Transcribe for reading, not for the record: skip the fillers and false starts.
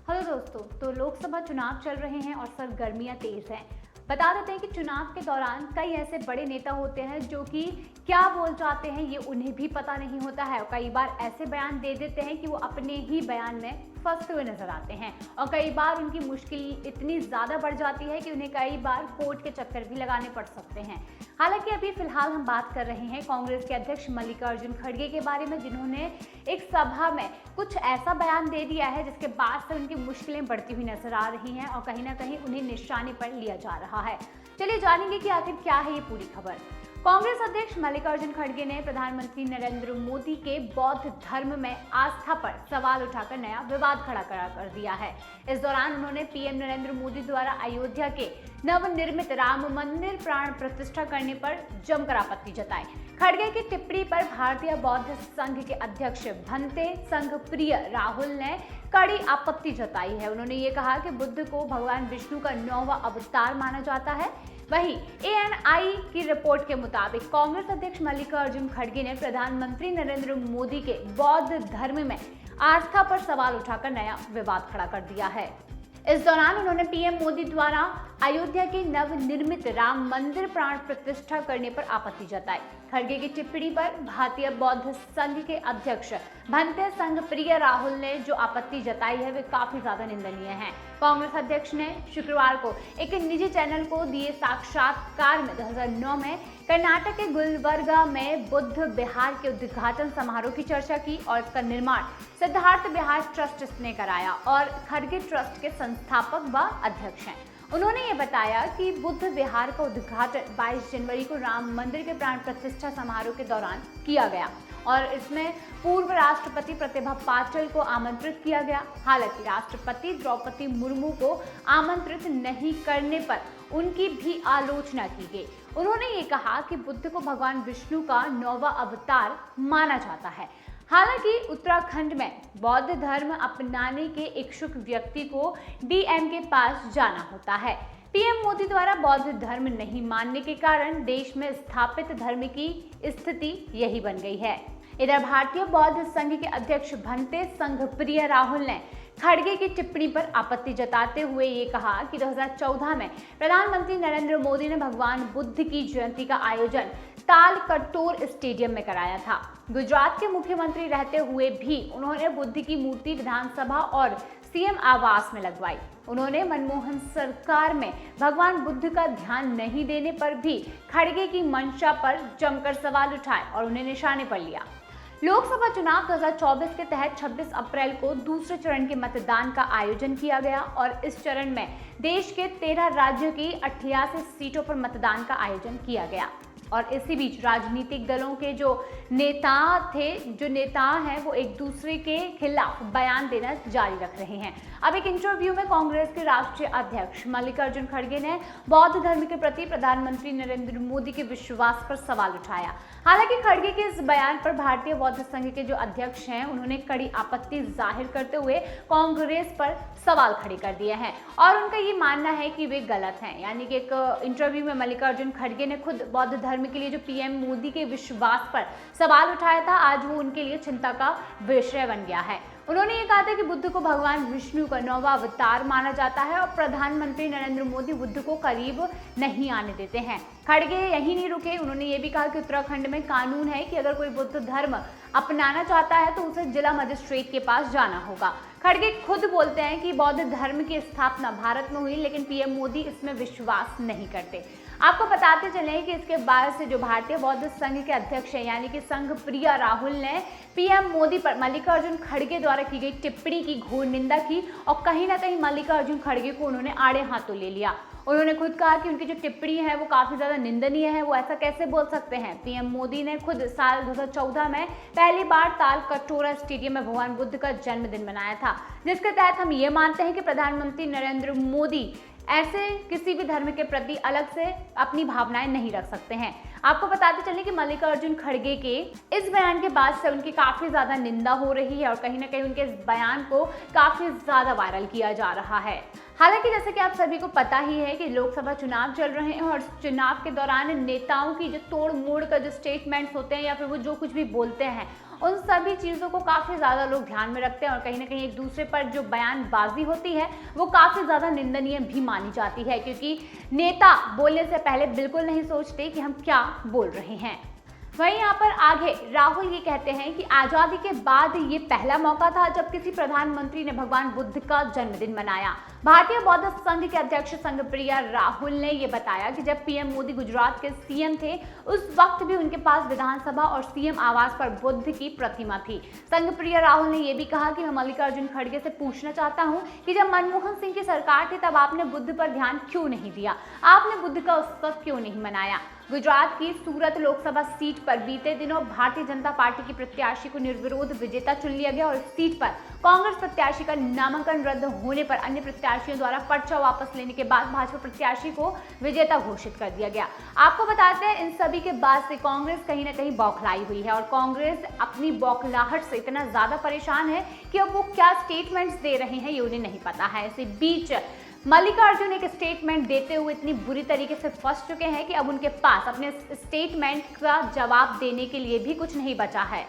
Hello दोस्तों, तो लोकसभा चुनाव चल रहे हैं और सरगर्मियां तेज हैं। बता देते हैं कि चुनाव के दौरान कई ऐसे बड़े नेता होते हैं जो कि क्या बोल जाते हैं ये उन्हें भी पता नहीं होता है और कई बार ऐसे बयान दे देते हैं कि वो अपने ही बयान में फंसते हुए नजर आते हैं और कई बार उनकी मुश्किल इतनी ज्यादा बढ़ जाती है कि उन्हें कई बार कोर्ट के चक्कर भी लगाने पड़ सकते हैं। हालांकि अभी फिलहाल हम बात कर रहे हैं कांग्रेस के अध्यक्ष मल्लिकार्जुन खड़गे के बारे में, जिन्होंने एक सभा में कुछ ऐसा बयान दे दिया है जिसके बाद से उनकी मुश्किलें बढ़ती हुई नजर आ रही हैं और कहीं ना कहीं उन्हें निशाने पर लिया जा रहा है। चलिए जानेंगे कि आखिर क्या है ये पूरी खबर। कांग्रेस अध्यक्ष मल्लिकार्जुन खड़गे ने प्रधानमंत्री नरेंद्र मोदी के बौद्ध धर्म में आस्था पर सवाल उठाकर नया विवाद खड़ा कर दिया है। इस दौरान उन्होंने पीएम नरेंद्र मोदी द्वारा अयोध्या के नवनिर्मित राम मंदिर प्राण प्रतिष्ठा करने पर जमकर आपत्ति जताई। खड़गे की टिप्पणी पर भारतीय बौद्ध संघ के अध्यक्ष भंते संघ प्रिय राहुल ने कड़ी आपत्ति जताई है। उन्होंने ये कहा कि बुद्ध को भगवान विष्णु का 9वां अवतार माना जाता है। वहीं एएनआई की रिपोर्ट के मुताबिक कांग्रेस अध्यक्ष मल्लिकार्जुन खड़गे ने प्रधानमंत्री नरेंद्र मोदी के बौद्ध धर्म में आस्था पर सवाल उठाकर नया विवाद खड़ा कर दिया है। इस दौरान उन्होंने पीएम मोदी द्वारा अयोध्या के नवनिर्मित राम मंदिर प्राण प्रतिष्ठा करने पर आपत्ति जताई। खड़गे की टिप्पणी पर भारतीय बौद्ध संघ के अध्यक्ष भंते संघ प्रिय राहुल ने जो आपत्ति जताई है वे काफी ज्यादा निंदनीय है। कांग्रेस अध्यक्ष ने शुक्रवार को एक निजी चैनल को दिए साक्षात्कार में 2009 में कर्नाटक के गुलबर्गा में बुद्ध विहार के उद्घाटन समारोह की चर्चा की और इसका निर्माण सिद्धार्थ विहार ट्रस्ट ने कराया और खड़गे ट्रस्ट के संस्थापक व अध्यक्ष हैं। उन्होंने ये बताया कि बुद्ध विहार का उद्घाटन 22 जनवरी को राम मंदिर के प्राण प्रतिष्ठा समारोह के दौरान किया गया और इसमें पूर्व राष्ट्रपति प्रतिभा पाटिल को आमंत्रित किया गया। हालांकि राष्ट्रपति द्रौपदी मुर्मू को आमंत्रित नहीं करने पर उनकी भी आलोचना की गई। उन्होंने ये कहा कि बुद्ध को भगवान विष्णु का 9वां अवतार माना जाता है। हालांकि उत्तराखंड में बौद्ध धर्म अपनाने के इच्छुक व्यक्ति को डीएम के पास जाना होता है। पीएम मोदी द्वारा बौद्ध धर्म नहीं मानने के कारण देश में स्थापित धर्म की स्थिति यही बन गई है। इधर भारतीय बौद्ध संघ के अध्यक्ष भंते संघ प्रिय राहुल ने खड़गे की टिप्पणी पर आपत्ति जताते हुए ये कहा कि 2014 में प्रधानमंत्री नरेंद्र मोदी ने भगवान बुद्ध की जयंती का आयोजन तालकटोर स्टेडियम में कराया था। गुजरात के मुख्यमंत्री रहते हुए भी उन्होंने बुद्ध की मूर्ति विधानसभा और सीएम आवास में लगवाई। उन्होंने मनमोहन सरकार में भगवान बुद्ध का ध्यान नहीं देने पर भी खड़गे की मंशा पर जमकर सवाल उठाए और उन्हें निशाने पर लिया। लोकसभा चुनाव 2024 के तहत 26 अप्रैल को दूसरे चरण के मतदान का आयोजन किया गया और इस चरण में देश के 13 राज्यों की 88 सीटों पर मतदान का आयोजन किया गया और इसी बीच राजनीतिक दलों के जो नेता हैं वो एक दूसरे के खिलाफ बयान देना जारी रख रहे हैं। अब एक इंटरव्यू में कांग्रेस के राष्ट्रीय अध्यक्ष मल्लिकार्जुन खड़गे ने बौद्ध धर्म के प्रति प्रधानमंत्री नरेंद्र मोदी के विश्वास पर सवाल उठाया। हालांकि खड़गे के इस बयान पर भारतीय बौद्ध संघ के जो अध्यक्ष हैं उन्होंने कड़ी आपत्ति जाहिर करते हुए कांग्रेस पर सवाल खड़े कर दिए हैं और उनका ये मानना है कि वे गलत हैं। यानी कि एक इंटरव्यू में मल्लिकार्जुन खड़गे ने खुद बौद्ध धर्म के लिए जो पीएम मोदी के विश्वास पर सवाल उठाया था, आज वो उनके लिए चिंता का विषय बन गया है। उन्होंने ये कहा था कि बुद्ध को भगवान विष्णु का 9वां अवतार माना जाता है और प्रधानमंत्री नरेंद्र मोदी बुद्ध को करीब नहीं आने देते हैं। खड़गे यही नहीं रुके, उन्होंने ये भी कहा कि उत्तराखंड में कानून है कि अगर कोई बुद्ध धर्म अपनाना चाहता है तो उसे जिला मजिस्ट्रेट के पास जाना होगा। खड़गे खुद बोलते हैं कि बौद्ध धर्म की स्थापना भारत में हुई, लेकिन पीएम मोदी इसमें विश्वास नहीं करते। आपको बताते चलें कि इसके बाद से जो भारतीय बौद्ध संघ के अध्यक्ष हैं यानी कि संघ प्रिय राहुल ने पीएम मोदी पर मल्लिकार्जुन खड़गे द्वारा की गई टिप्पणी की घोर निंदा की और कहीं ना कहीं मल्लिकार्जुन खड़गे को उन्होंने आड़े हाथों ले लिया। उन्होंने खुद कहा कि उनकी जो टिप्पणी है वो काफी ज्यादा निंदनीय है, वो ऐसा कैसे बोल सकते हैं। पीएम मोदी ने खुद साल 2014 में पहली बार तालकटोरा स्टेडियम में भगवान बुद्ध का जन्मदिन मनाया था, जिसके तहत हम ये मानते हैं कि प्रधानमंत्री नरेंद्र मोदी ऐसे किसी भी धर्म के प्रति अलग से अपनी भावनाएं नहीं रख सकते हैं। आपको बताते चलें कि मल्लिकार्जुन खड़गे के इस बयान के बाद से उनकी काफी ज्यादा निंदा हो रही है और कहीं ना कहीं उनके इस बयान को काफी ज्यादा वायरल किया जा रहा है। हालांकि जैसे कि आप सभी को पता ही है कि लोकसभा चुनाव चल रहे हैं और चुनाव के दौरान नेताओं की जो तोड़ मोड़ का जो स्टेटमेंट्स होते हैं या फिर वो जो कुछ भी बोलते हैं उन सभी चीज़ों को काफ़ी ज़्यादा लोग ध्यान में रखते हैं और कहीं ना कहीं एक दूसरे पर जो बयानबाजी होती है वो काफ़ी ज़्यादा निंदनीय भी मानी जाती है, क्योंकि नेता बोलने से पहले बिल्कुल नहीं सोचते कि हम क्या बोल रहे हैं। वहीं यहाँ पर आगे राहुल ये कहते हैं कि आज़ादी के बाद ये पहला मौका था जब किसी प्रधानमंत्री ने भगवान बुद्ध का जन्मदिन मनाया। भारतीय बौद्ध संघ के अध्यक्ष संघप्रिया राहुल ने ये बताया कि जब पीएम मोदी गुजरात के सीएम थे उस वक्त भी उनके पास विधानसभा और सीएम आवास पर बुद्ध की प्रतिमा थी। संघप्रिया राहुल ने यह भी कहा कि मैं मल्लिकार्जुन खड़गे से पूछना चाहता हूं कि जब मनमोहन सिंह की सरकार थी तब आपने बुद्ध पर ध्यान क्यों नहीं दिया, आपने बुद्ध का उत्सव क्यों नहीं मनाया। गुजरात की सूरत लोकसभा सीट पर बीते दिनों भारतीय जनता पार्टी की प्रत्याशी को निर्विरोध विजेता चुन लिया गया और इस सीट पर कांग्रेस प्रत्याशी का नामांकन रद्द होने पर अन्य प्रत्याशियों द्वारा पर्चा वापस लेने के बाद भाजपा प्रत्याशी को विजेता घोषित कर दिया गया। आपको बताते हैं इन सभी के बाद से कांग्रेस कहीं ना कहीं बौखलाई हुई है और कांग्रेस अपनी बौखलाहट से इतना ज्यादा परेशान है कि अब वो क्या स्टेटमेंट्स दे रहे हैं ये उन्हें नहीं पता है। इसी बीच मल्लिकार्जुन एक स्टेटमेंट देते हुए इतनी बुरी तरीके से फंस चुके हैं कि अब उनके पास अपने स्टेटमेंट का जवाब देने के लिए भी कुछ नहीं बचा है।